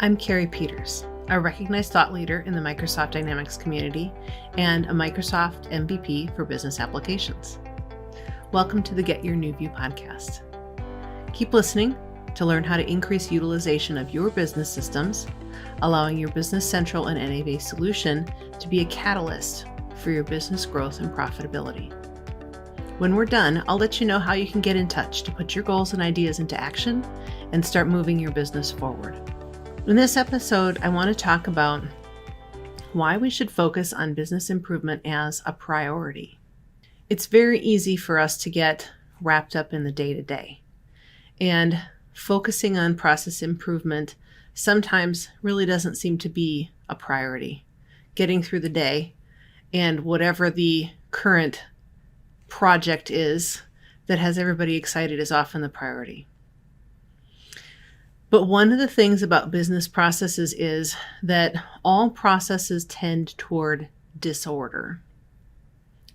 I'm Carrie Peters, a recognized thought leader in the Microsoft Dynamics community and a Microsoft MVP for business applications. Welcome to the Get Your New View podcast. Keep listening to learn how to increase utilization of your business systems, allowing your Business Central and NA-based solution to be a catalyst for your business growth and profitability. When we're done, I'll let you know how you can get in touch to put your goals and ideas into action and start moving your business forward. In this episode, I want to talk about why we should focus on business improvement as a priority. It's very easy for us to get wrapped up in the day-to-day, and focusing on process improvement sometimes really doesn't seem to be a priority. Getting through the day and whatever the current project is that has everybody excited is often the priority. But one of the things about business processes is that all processes tend toward disorder.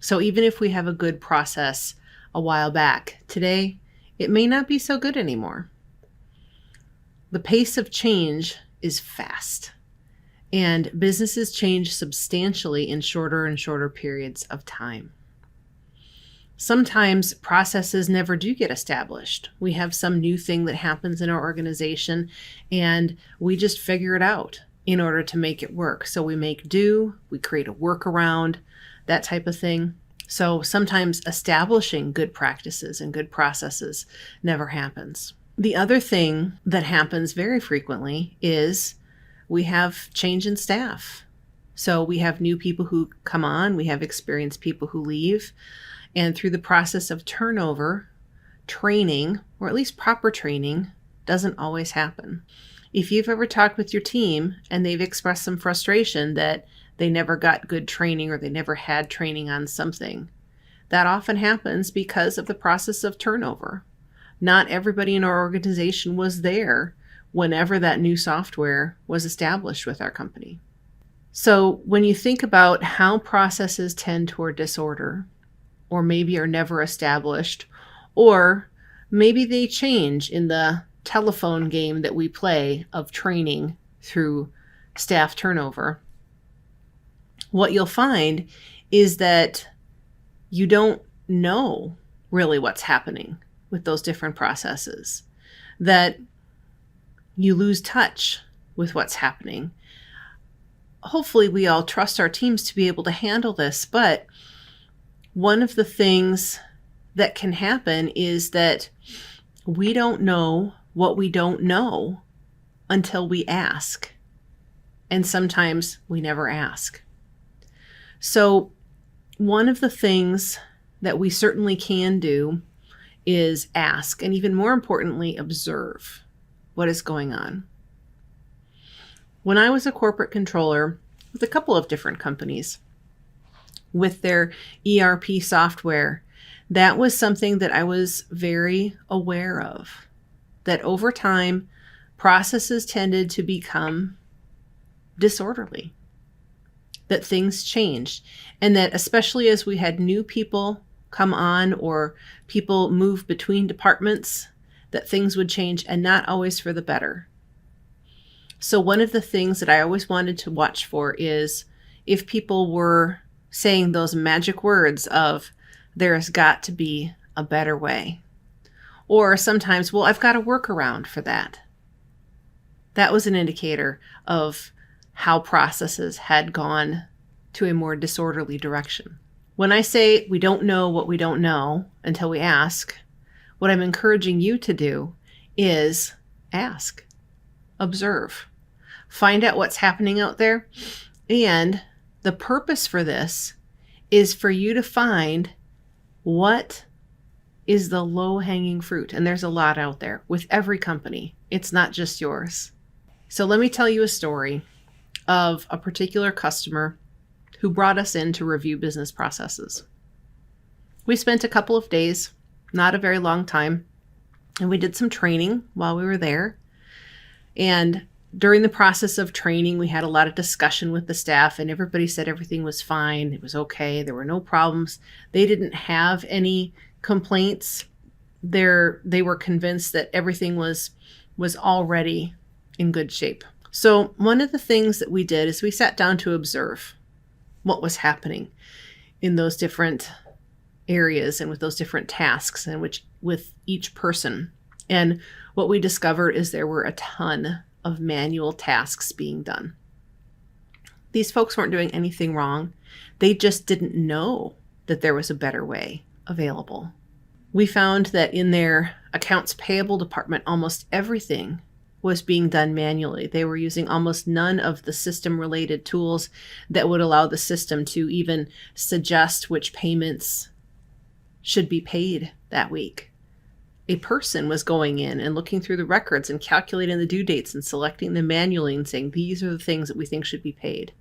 So even if we have a good process a while back, today it may not be so good anymore. The pace of change is fast, and businesses change substantially in shorter and shorter periods of time. Sometimes processes never do get established. We have some new thing that happens in our organization and we just figure it out in order to make it work. So we make do, we create a workaround, that type of thing. So sometimes establishing good practices and good processes never happens. The other thing that happens very frequently is we have change in staff. So we have new people who come on, we have experienced people who leave. And through the process of turnover, training, or at least proper training, doesn't always happen. If you've ever talked with your team and they've expressed some frustration that they never got good training or they never had training on something, that often happens because of the process of turnover. Not everybody in our organization was there whenever that new software was established with our company. So when you think about how processes tend toward disorder, or maybe are never established, or maybe they change in the telephone game that we play of training through staff turnover, what you'll find is that you don't know really what's happening with those different processes, that you lose touch with what's happening. Hopefully we all trust our teams to be able to handle this, but one of the things that can happen is that we don't know what we don't know until we ask. And sometimes we never ask. So one of the things that we certainly can do is ask, and even more importantly, observe what is going on. When I was a corporate controller with a couple of different companies, with their ERP software, that was something that I was very aware of, that over time, processes tended to become disorderly, that things changed, and that especially as we had new people come on or people move between departments, that things would change, and not always for the better. So one of the things that I always wanted to watch for is if people were saying those magic words of, there's got to be a better way. Or sometimes, well, I've got a workaround for that. That was an indicator of how processes had gone to a more disorderly direction. When I say we don't know what we don't know until we ask, what I'm encouraging you to do is ask, observe, find out what's happening out there, and the purpose for this is for you to find what is the low-hanging fruit. And there's a lot out there with every company. It's not just yours. So let me tell you a story of a particular customer who brought us in to review business processes. We spent a couple of days, not a very long time, and we did some training while we were there. And during the process of training, we had a lot of discussion with the staff, and everybody said everything was fine. It was okay. There were no problems. They didn't have any complaints. They were convinced that everything was already in good shape. So one of the things that we did is we sat down to observe what was happening in those different areas and with those different tasks and with each person. And what we discovered is there were a ton of manual tasks being done. These folks weren't doing anything wrong. They just didn't know that there was a better way available. We found that in their accounts payable department, almost everything was being done manually. They were using almost none of the system-related tools that would allow the system to even suggest which payments should be paid that week. A person was going in and looking through the records and calculating the due dates and selecting them manually and saying, these are the things that we think should be paid.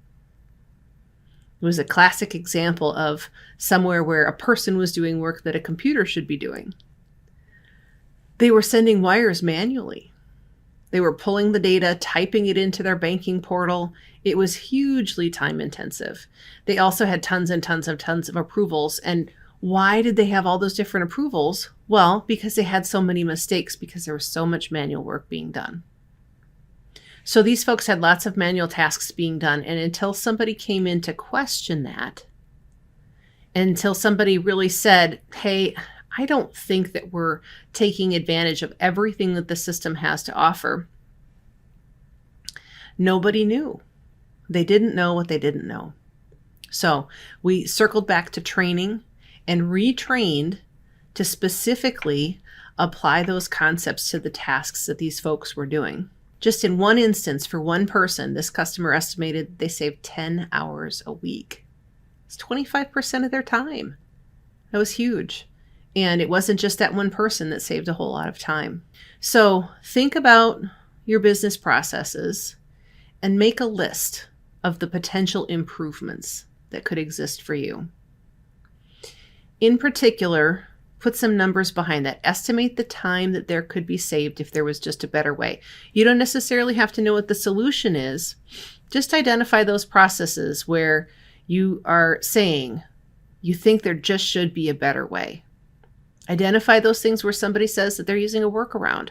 It was a classic example of somewhere where a person was doing work that a computer should be doing. They were sending wires manually. They were pulling the data, typing it into their banking portal. It was hugely time intensive. They also had tons of approvals. And why did they have all those different approvals? Well, because they had so many mistakes because there was so much manual work being done. So these folks had lots of manual tasks being done. And until somebody came in to question that, until somebody really said, hey, I don't think that we're taking advantage of everything that the system has to offer, nobody knew. They didn't know what they didn't know. So we circled back to training and retrained to specifically apply those concepts to the tasks that these folks were doing. Just in one instance, for one person, this customer estimated they saved 10 hours a week. It's 25% of their time. That was huge. And it wasn't just that one person that saved a whole lot of time. So think about your business processes and make a list of the potential improvements that could exist for you. In particular, put some numbers behind that. Estimate the time that there could be saved if there was just a better way. You don't necessarily have to know what the solution is. Just identify those processes where you are saying you think there just should be a better way. Identify those things where somebody says that they're using a workaround.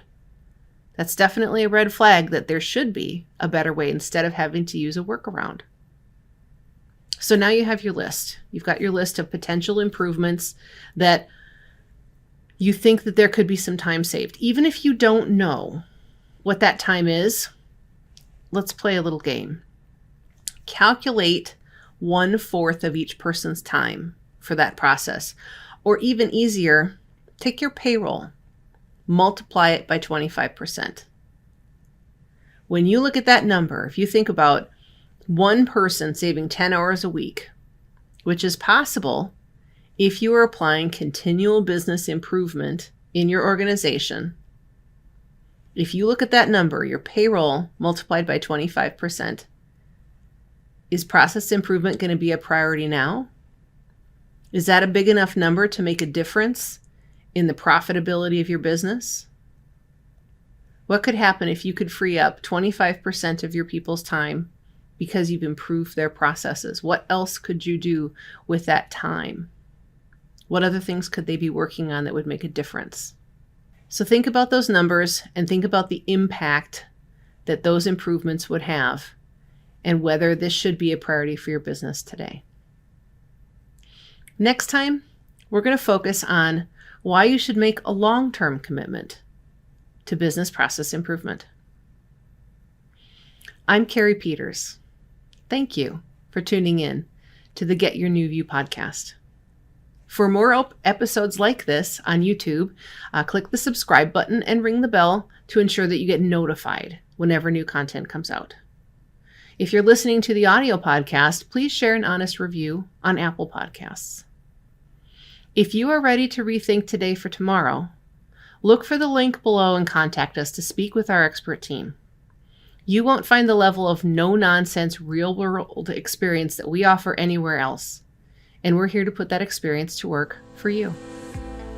That's definitely a red flag that there should be a better way instead of having to use a workaround. So now you have your list. You've got your list of potential improvements that you think that there could be some time saved. Even if you don't know what that time is, let's play a little game. Calculate 1/4 of each person's time for that process. Or even easier, take your payroll, multiply it by 25%. When you look at that number, if you think about one person saving 10 hours a week, which is possible if you are applying continual business improvement in your organization, if you look at that number, your payroll multiplied by 25%, is process improvement going to be a priority now? Is that a big enough number to make a difference in the profitability of your business? What could happen if you could free up 25% of your people's time because you've improved their processes? What else could you do with that time? What other things could they be working on that would make a difference? So think about those numbers and think about the impact that those improvements would have and whether this should be a priority for your business today. Next time, we're going to focus on why you should make a long-term commitment to business process improvement. I'm Carrie Peters. Thank you for tuning in to the Get Your New View podcast. For more episodes like this on YouTube, click the subscribe button and ring the bell to ensure that you get notified whenever new content comes out. If you're listening to the audio podcast, please share an honest review on Apple Podcasts. If you are ready to rethink today for tomorrow, look for the link below and contact us to speak with our expert team. You won't find the level of no-nonsense, real-world experience that we offer anywhere else, and we're here to put that experience to work for you.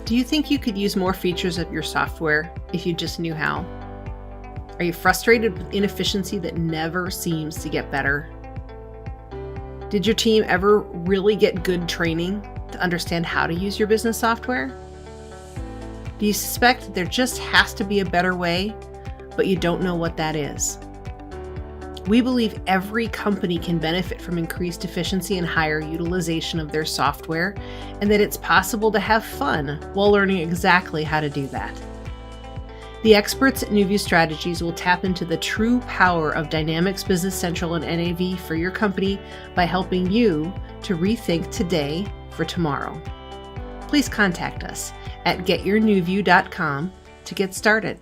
Do you think you could use more features of your software if you just knew how? Are you frustrated with inefficiency that never seems to get better? Did your team ever really get good training to understand how to use your business software? Do you suspect there just has to be a better way, but you don't know what that is? We believe every company can benefit from increased efficiency and higher utilization of their software, and that it's possible to have fun while learning exactly how to do that. The experts at NewView Strategies will tap into the true power of Dynamics Business Central and NAV for your company by helping you to rethink today for tomorrow. Please contact us at getyournewview.com to get started.